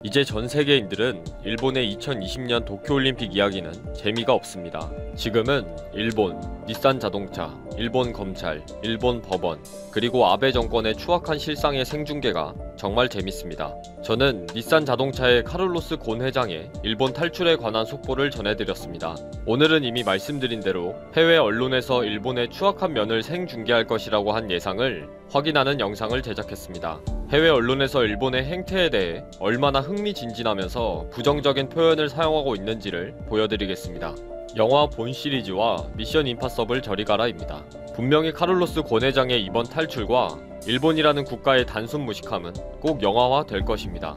이제 전 세계인들은 일본의 2020년 도쿄올림픽 이야기는 재미가 없습니다. 지금은 일본, 닛산 자동차, 일본 검찰, 일본 법원, 그리고 아베 정권의 추악한 실상의 생중계가 정말 재밌습니다. 저는 닛산 자동차의 카를로스 곤 회장의 일본 탈출에 관한 속보를 전해드렸습니다. 오늘은 이미 말씀드린 대로 해외 언론에서 일본의 추악한 면을 생중계할 것이라고 한 예상을 확인하는 영상을 제작했습니다. 해외 언론에서 일본의 행태에 대해 얼마나 흥미진진하면서 부정적인 표현을 사용하고 있는지를 보여드리겠습니다. 영화 본 시리즈와 미션 임파서블 저리 가라입니다. 분명히 카를로스 곤 회장의 이번 탈출과 일본이라는 국가의 단순 무식함은 꼭 영화화 될 것입니다.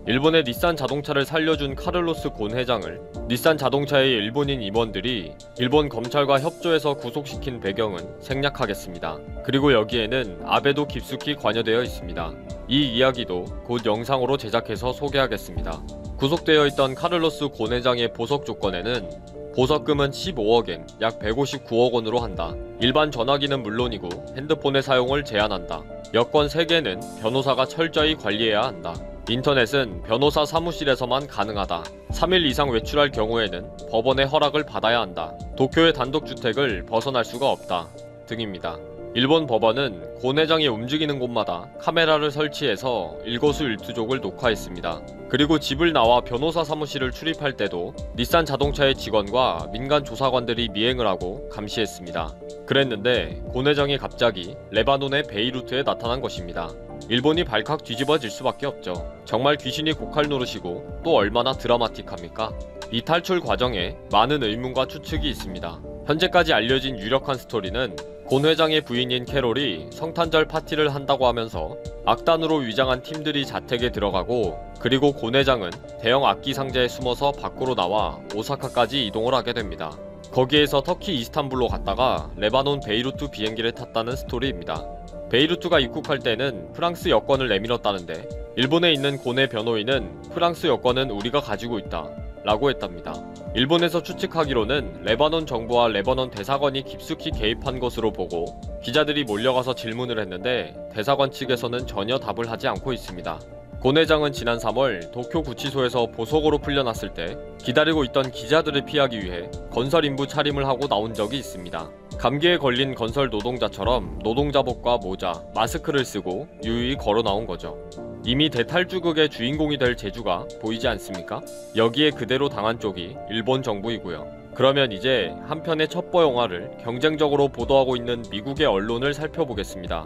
일본의 닛산 자동차를 살려준 카를로스 곤 회장을 닛산 자동차의 일본인 임원들이 일본 검찰과 협조해서 구속시킨 배경은 생략하겠습니다. 그리고 여기에는 아베도 깊숙이 관여되어 있습니다. 이 이야기도 곧 영상으로 제작해서 소개하겠습니다. 구속되어 있던 카를로스 곤 회장의 보석 조건에는 보석금은 15억엔 약 159억 원으로 한다. 일반 전화기는 물론이고 핸드폰의 사용을 제한한다. 여권 3개는 변호사가 철저히 관리해야 한다. 인터넷은 변호사 사무실에서만 가능하다. 3일 이상 외출할 경우에는 법원의 허락을 받아야 한다. 도쿄의 단독주택을 벗어날 수가 없다. 등입니다. 일본 법원은 곤 회장이 움직이는 곳마다 카메라를 설치해서 일거수일투족을 녹화했습니다. 그리고 집을 나와 변호사 사무실을 출입할 때도 닛산 자동차의 직원과 민간 조사관들이 미행을 하고 감시했습니다. 그랬는데 곤 회장이 갑자기 레바논의 베이루트에 나타난 것입니다. 일본이 발칵 뒤집어질 수밖에 없죠. 정말 귀신이 고칼 노릇이고 또 얼마나 드라마틱합니까? 이 탈출 과정에 많은 의문과 추측이 있습니다. 현재까지 알려진 유력한 스토리는 곤 회장의 부인인 캐롤이 성탄절 파티를 한다고 하면서 악단으로 위장한 팀들이 자택에 들어가고, 그리고 곤 회장은 대형 악기 상자에 숨어서 밖으로 나와 오사카까지 이동을 하게 됩니다. 거기에서 터키 이스탄불로 갔다가 레바논 베이루트 비행기를 탔다는 스토리입니다. 베이루트가 입국할 때는 프랑스 여권을 내밀었다는데 일본에 있는 곤의 변호인은 프랑스 여권은 우리가 가지고 있다 라고 했답니다. 일본에서 추측하기로는 레바논 정부와 레바논 대사관이 깊숙이 개입한 것으로 보고 기자들이 몰려가서 질문을 했는데 대사관 측에서는 전혀 답을 하지 않고 있습니다. 곤 회장은 지난 3월 도쿄 구치소에서 보석으로 풀려났을 때 기다리고 있던 기자들을 피하기 위해 건설 인부 차림을 하고 나온 적이 있습니다. 감기에 걸린 건설 노동자처럼 노동자복과 모자, 마스크를 쓰고 유유히 걸어 나온 거죠. 이미 대탈주극의 주인공이 될 재주가 보이지 않습니까? 여기에 그대로 당한 쪽이 일본 정부이고요. 그러면 이제 한 편의 첩보 영화를 경쟁적으로 보도하고 있는 미국의 언론을 살펴보겠습니다.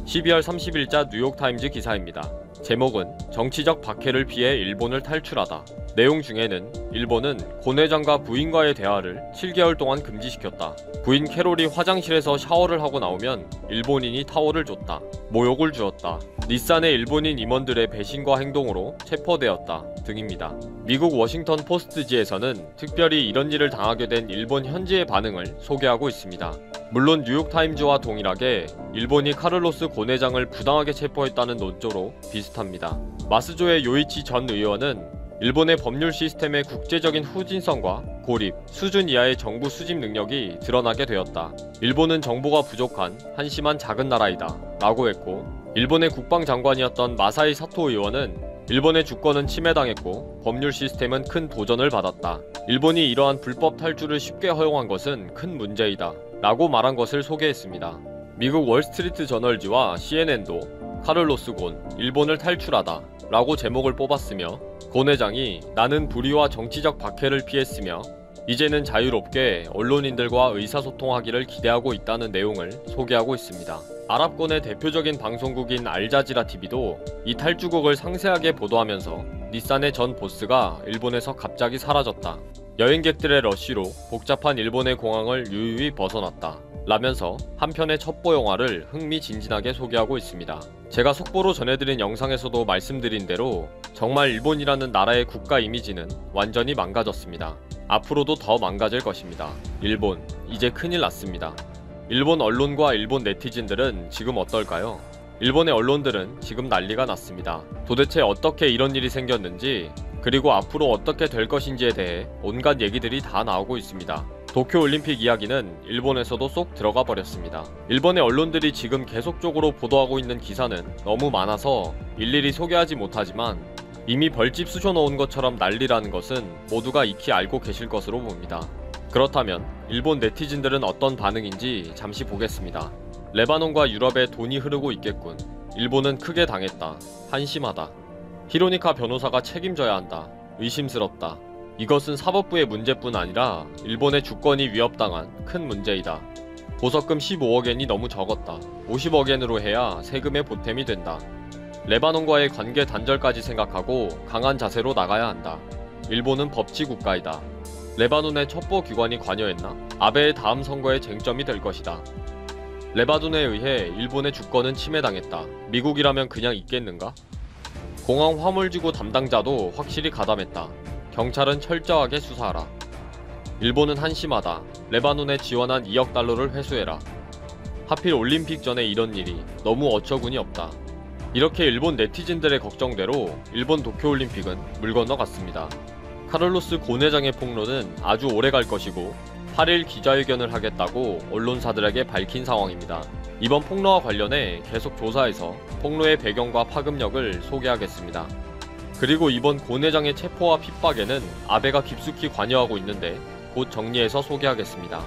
12월 30일자 뉴욕타임즈 기사입니다. 제목은 정치적 박해를 피해 일본을 탈출하다. 내용 중에는 일본은 곤 회장과 부인과의 대화를 7개월 동안 금지시켰다. 부인 캐롤이 화장실에서 샤워를 하고 나오면 일본인이 타월을 줬다. 모욕을 주었다. 닛산의 일본인 임원들의 배신과 행동으로 체포되었다. 등입니다. 미국 워싱턴 포스트지에서는 특별히 이런 일을 당하게 된 일본 현지의 반응을 소개하고 있습니다. 물론 뉴욕타임즈와 동일하게 일본이 카를로스 곤 회장을 부당하게 체포했다는 논조로 비슷합니다. 마스조의 요이치 전 의원은 일본의 법률 시스템의 국제적인 후진성과 고립, 수준 이하의 정부 수집 능력이 드러나게 되었다. 일본은 정보가 부족한 한심한 작은 나라이다 라고 했고, 일본의 국방장관이었던 마사이 사토 의원은 일본의 주권은 침해당했고 법률 시스템은 큰 도전을 받았다. 일본이 이러한 불법 탈출을 쉽게 허용한 것은 큰 문제이다 라고 말한 것을 소개했습니다. 미국 월스트리트 저널지와 CNN도 카를로스 곤, 일본을 탈출하다 라고 제목을 뽑았으며, 곤 회장이 나는 불의와 정치적 박해를 피했으며 이제는 자유롭게 언론인들과 의사소통하기를 기대하고 있다는 내용을 소개하고 있습니다. 아랍권의 대표적인 방송국인 알자지라TV도 이 탈주국을 상세하게 보도하면서 닛산의 전 보스가 일본에서 갑자기 사라졌다. 여행객들의 러쉬로 복잡한 일본의 공항을 유유히 벗어났다 라면서 한 편의 첩보 영화를 흥미진진하게 소개하고 있습니다. 제가 속보로 전해드린 영상에서도 말씀드린 대로 정말 일본이라는 나라의 국가 이미지는 완전히 망가졌습니다. 앞으로도 더 망가질 것입니다. 일본, 이제 큰일 났습니다. 일본 언론과 일본 네티즌들은 지금 어떨까요? 일본의 언론들은 지금 난리가 났습니다. 도대체 어떻게 이런 일이 생겼는지, 그리고 앞으로 어떻게 될 것인지에 대해 온갖 얘기들이 다 나오고 있습니다. 도쿄올림픽 이야기는 일본에서도 쏙 들어가 버렸습니다. 일본의 언론들이 지금 계속적으로 보도하고 있는 기사는 너무 많아서 일일이 소개하지 못하지만 이미 벌집 쑤셔놓은 것처럼 난리라는 것은 모두가 익히 알고 계실 것으로 봅니다. 그렇다면 일본 네티즌들은 어떤 반응인지 잠시 보겠습니다. 레바논과 유럽에 돈이 흐르고 있겠군. 일본은 크게 당했다. 한심하다. 히로니카 변호사가 책임져야 한다. 의심스럽다. 이것은 사법부의 문제뿐 아니라 일본의 주권이 위협당한 큰 문제이다. 보석금 15억엔이 너무 적었다. 50억엔으로 해야 세금의 보탬이 된다. 레바논과의 관계 단절까지 생각하고 강한 자세로 나가야 한다. 일본은 법치 국가이다. 레바논의 첩보기관이 관여했나? 아베의 다음 선거의 쟁점이 될 것이다. 레바논에 의해 일본의 주권은 침해당했다. 미국이라면 그냥 있겠는가? 공항 화물지구 담당자도 확실히 가담했다. 경찰은 철저하게 수사하라. 일본은 한심하다. 레바논에 지원한 2억 달러를 회수해라. 하필 올림픽 전에 이런 일이 너무 어처구니 없다. 이렇게 일본 네티즌들의 걱정대로 일본 도쿄올림픽은 물 건너갔습니다. 카를로스 고 회장의 폭로는 아주 오래 갈 것이고 8일 기자회견을 하겠다고 언론사들에게 밝힌 상황입니다. 이번 폭로와 관련해 계속 조사해서 폭로의 배경과 파급력을 소개하겠습니다. 그리고 이번 고 회장의 체포와 핍박에는 아베가 깊숙이 관여하고 있는데 곧 정리해서 소개하겠습니다.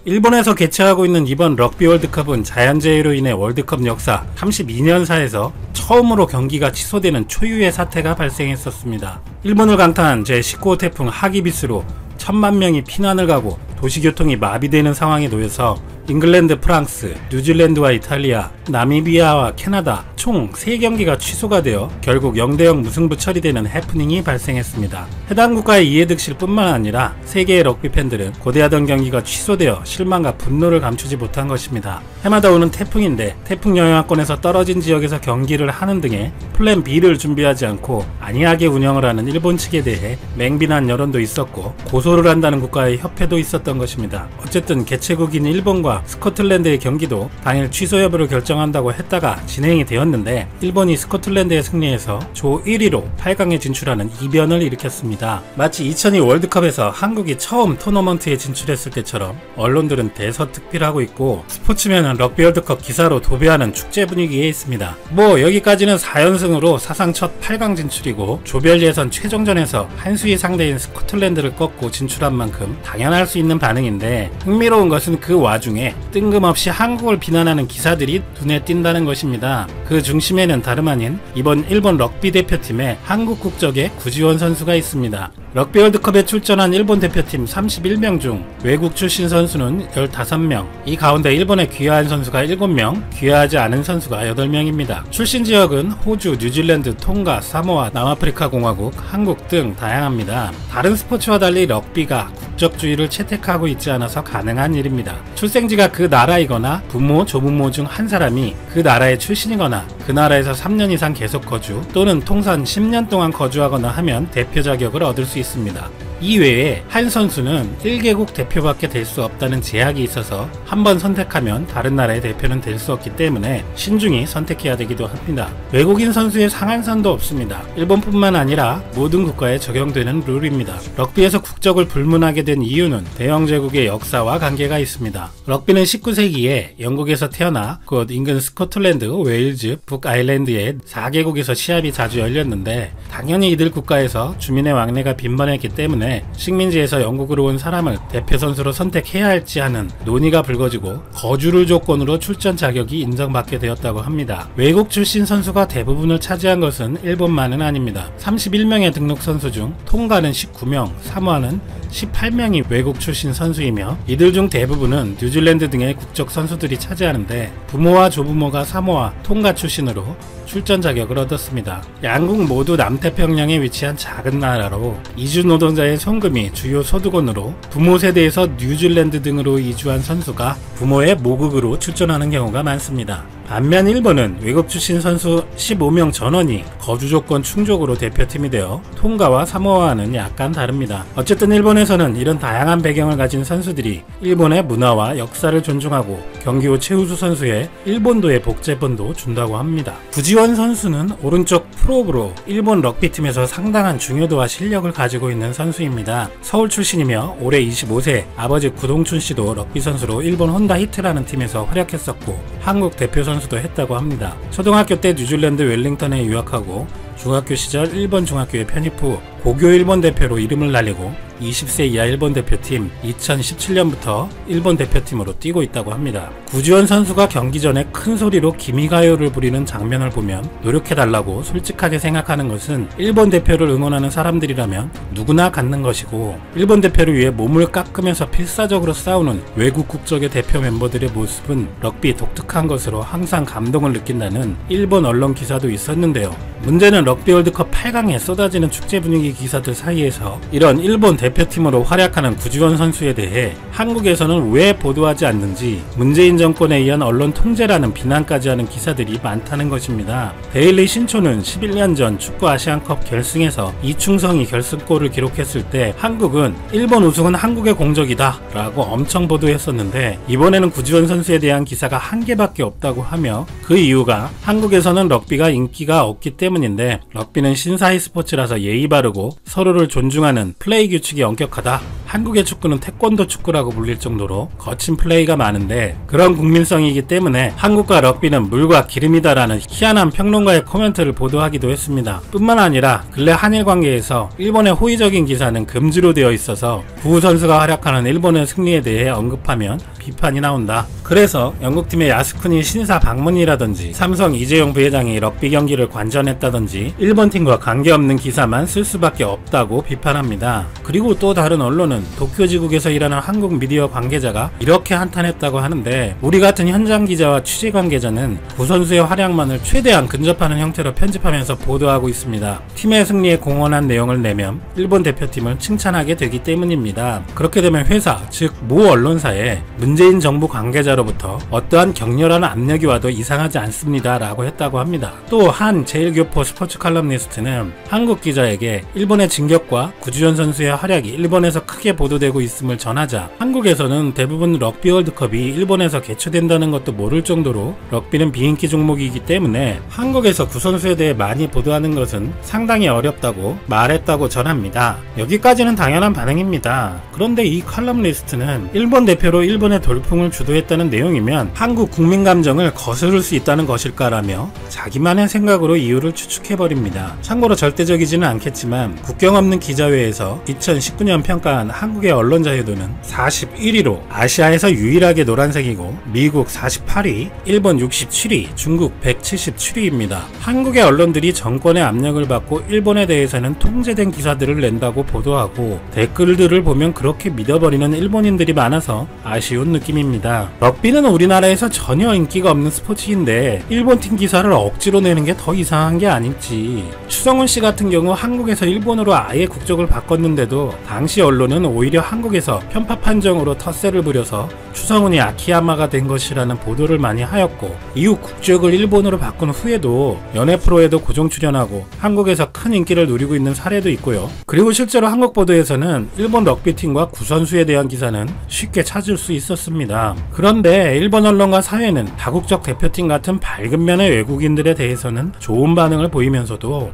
일본에서 개최하고 있는 이번 럭비 월드컵은 자연재해로 인해 월드컵 역사 32년사에서 처음으로 경기가 취소되는 초유의 사태가 발생했었습니다. 일본을 강타한 제19호 태풍 하기비스로 1000만 명이 피난을 가고 도시교통이 마비되는 상황에 놓여서 잉글랜드, 프랑스, 뉴질랜드와 이탈리아, 나미비아와 캐나다 총 3경기가 취소가 되어 결국 0대0 무승부 처리되는 해프닝이 발생했습니다. 해당 국가의 이해득실 뿐만 아니라 세계의 럭비 팬들은 고대하던 경기가 취소되어 실망과 분노를 감추지 못한 것입니다. 해마다 오는 태풍인데 태풍 영향권에서 떨어진 지역에서 경기를 하는 등의 플랜 B를 준비하지 않고 안이하게 운영을 하는 일본 측에 대해 맹비난 여론도 있었고 고소를 한다는 국가의 협회도 있었던 것입니다. 어쨌든 개최국인 일본과 스코틀랜드의 경기도 당일 취소 여부를 결정한다고 했다가 진행이 되었는데 일본이 스코틀랜드에 승리해서 조 1위로 8강에 진출하는 이변을 일으켰습니다. 마치 2002 월드컵에서 한국이 처음 토너먼트에 진출했을 때처럼 언론들은 대서특필하고 있고 스포츠면은 럭비 월드컵 기사로 도배하는 축제 분위기에 있습니다. 뭐 여기까지는 4연승으로 사상 첫 8강 진출이고 조별 예선 최종전에서 한 수위 상대인 스코틀랜드를 꺾고 진출한 만큼 당연할 수 있는 반응인데 흥미로운 것은 그 와중에 뜬금없이 한국을 비난하는 기사들이 눈에 띈다는 것입니다. 그 중심에는 다름 아닌 이번 일본 럭비 대표팀의 한국 국적의 구지원 선수가 있습니다. 럭비 월드컵에 출전한 일본 대표팀 31명 중 외국 출신 선수는 15명, 이 가운데 일본에 귀화한 선수가 7명, 귀화하지 않은 선수가 8명입니다. 출신 지역은 호주, 뉴질랜드, 통가, 사모아, 남아프리카 공화국, 한국 등 다양합니다. 다른 스포츠와 달리 럭비가 국적주의를 채택하고 있지 않아서 가능한 일입니다. 출생지가 그 나라이거나 부모, 조부모 중 한 사람이 그 나라의 출신이거나 그 나라에서 3년 이상 계속 거주 또는 통산 10년 동안 거주하거나 하면 대표 자격을 얻을 수 있습니다. 이외에 한 선수는 1개국 대표밖에 될 수 없다는 제약이 있어서 한 번 선택하면 다른 나라의 대표는 될 수 없기 때문에 신중히 선택해야 되기도 합니다. 외국인 선수의 상한선도 없습니다. 일본뿐만 아니라 모든 국가에 적용되는 룰입니다. 럭비에서 국적을 불문하게 된 이유는 대영 제국의 역사와 관계가 있습니다. 럭비는 19세기에 영국에서 태어나 곧 인근 스코틀랜드, 웨일즈, 북아일랜드의 4개국에서 시합이 자주 열렸는데 당연히 이들 국가에서 주민의 왕래가 빈번했기 때문에 식민지에서 영국으로 온 사람을 대표 선수로 선택해야 할지 하는 논의가 불거지고 거주를 조건으로 출전 자격이 인정받게 되었다고 합니다. 외국 출신 선수가 대부분을 차지한 것은 일본만은 아닙니다. 31명의 등록 선수 중 통가는 19명, 사모아는 18명이 외국 출신 선수이며 이들 중 대부분은 뉴질랜드 등의 국적 선수들이 차지하는데 부모와 조부모가 사모아, 통가 출신으로 출전 자격을 얻었습니다. 양국 모두 남태평양에 위치한 작은 나라로 이주 노동자의 성금이 주요 소득원으로 부모 세대에서 뉴질랜드 등으로 이주한 선수가 부모의 모국으로 출전하는 경우가 많습니다. 반면 일본은 외국 출신 선수 15명 전원이 거주 조건 충족으로 대표팀이 되어 통가와 사모아와는 약간 다릅니다. 어쨌든 일본에서는 이런 다양한 배경을 가진 선수들이 일본의 문화와 역사를 존중하고 경기 후 최우수 선수의 일본도의 복제본도 준다고 합니다. 구지원 선수는 오른쪽 프로브로 일본 럭비팀에서 상당한 중요도와 실력을 가지고 있는 선수입니다. 서울 출신이며 올해 25세, 아버지 구동춘 씨도 럭비 선수로 일본 혼다 히트라는 팀에서 활약했었고 한국 대표 선수도 했다고 합니다. 초등학교 때 뉴질랜드 웰링턴에 유학하고 중학교 시절 일본 중학교에 편입 후 고교 일본 대표로 이름을 날리고 20세 이하 일본 대표팀 2017년부터 일본 대표팀으로 뛰고 있다고 합니다. 구지원 선수가 경기 전에 큰 소리로 기미가요를 부리는 장면을 보면 노력해달라고 솔직하게 생각하는 것은 일본 대표를 응원하는 사람들이라면 누구나 갖는 것이고, 일본 대표를 위해 몸을 깎으면서 필사적으로 싸우는 외국 국적의 대표 멤버들의 모습은 럭비 독특한 것으로 항상 감동을 느낀다는 일본 언론 기사도 있었는데요. 문제는 럭비 월드컵 8강에 쏟아지는 축제 분위기 기사들 사이에서 이런 일본 대표팀으로 활약하는 구지원 선수에 대해 한국에서는 왜 보도하지 않는지 문재인 정권에 의한 언론 통제라는 비난까지 하는 기사들이 많다는 것입니다. 데일리 신초는 11년 전 축구 아시안컵 결승에서 이충성이 결승골을 기록했을 때 한국은 일본 우승은 한국의 공적이다 라고 엄청 보도했었는데, 이번에는 구지원 선수에 대한 기사가 한 개밖에 없다고 하며 그 이유가 한국에서는 럭비가 인기가 없기 때문인데, 럭비는 신사위 스포츠라서 예의 바르고 서로를 존중하는 플레이 규칙이 엄격하다. 한국의 축구는 태권도 축구라고 불릴 정도로 거친 플레이가 많은데 그런 국민성이기 때문에 한국과 럭비는 물과 기름이다라는 희한한 평론가의 코멘트를 보도하기도 했습니다. 뿐만 아니라 근래 한일 관계에서 일본의 호의적인 기사는 금지로 되어 있어서 구우 선수가 활약하는 일본의 승리에 대해 언급하면 비판이 나온다. 그래서 영국팀의 야스쿠니 신사 방문이라든지 삼성 이재용 부회장이 럭비 경기를 관전했다든지 일본 팀과 관계없는 기사만 쓸 수밖에 없다고 비판합니다. 그리고 또 다른 언론은 도쿄지국에서 일하는 한국 미디어 관계자가 이렇게 한탄했다고 하는데, 우리 같은 현장 기자와 취재 관계자는 구 선수의 활약만을 최대한 근접하는 형태로 편집하면서 보도하고 있습니다. 팀의 승리에 공헌한 내용을 내면 일본 대표팀을 칭찬하게 되기 때문입니다. 그렇게 되면 회사, 즉 모 언론사에 문재인 정부 관계자로부터 어떠한 격렬한 압력이 와도 이상하지 않습니다 라고 했다고 합니다. 또 한 제일교포 스포츠 칼럼니스트는 한국 기자에게 일본의 진격과 구지원 선수의 활약이 일본에서 크게 보도되고 있음을 전하자, 한국에서는 대부분 럭비 월드컵이 일본에서 개최된다는 것도 모를 정도로 럭비는 비인기 종목이기 때문에 한국에서 구 선수에 대해 많이 보도하는 것은 상당히 어렵다고 말했다고 전합니다. 여기까지는 당연한 반응입니다. 그런데 이 칼럼니스트는 일본 대표로 일본의 돌풍을 주도했다는 내용이면 한국 국민 감정을 거스를 수 있다는 것일까라며 자기만의 생각으로 이유를 추측해버립니다. 참고로 절대적이지는 않겠지만 국경 없는 기자회에서 2019년 평가한 한국의 언론 자유도는 41위로 아시아에서 유일하게 노란색이고, 미국 48위, 일본 67위, 중국 177위입니다. 한국의 언론들이 정권의 압력을 받고 일본에 대해서는 통제된 기사들을 낸다고 보도하고, 댓글들을 보면 그렇게 믿어버리는 일본인들이 많아서 아쉬운 느낌입니다. 럭비는 우리나라에서 전혀 인기가 없는 스포츠인데 일본 팀 기사를 억지로 내는 게 더 이상한 게 아닐지. 추성훈 씨 같은 경우 한국에서 일본으로 아예 국적을 바꿨는데도 당시 언론은 오히려 한국에서 편파 판정으로 텃세를 부려서 추성훈이 아키야마가 된 것이라는 보도를 많이 하였고, 이후 국적을 일본으로 바꾼 후에도 연예 프로에도 고정 출연하고 한국에서 큰 인기를 누리고 있는 사례도 있고요. 그리고 실제로 한국 보도에서는 일본 럭비팀과 구 선수에 대한 기사는 쉽게 찾을 수 있었습니다. 그런데 일본 언론과 사회는 다국적 대표팀 같은 밝은 면의 외국인들에 대해서는 좋은 반응을 보이면서도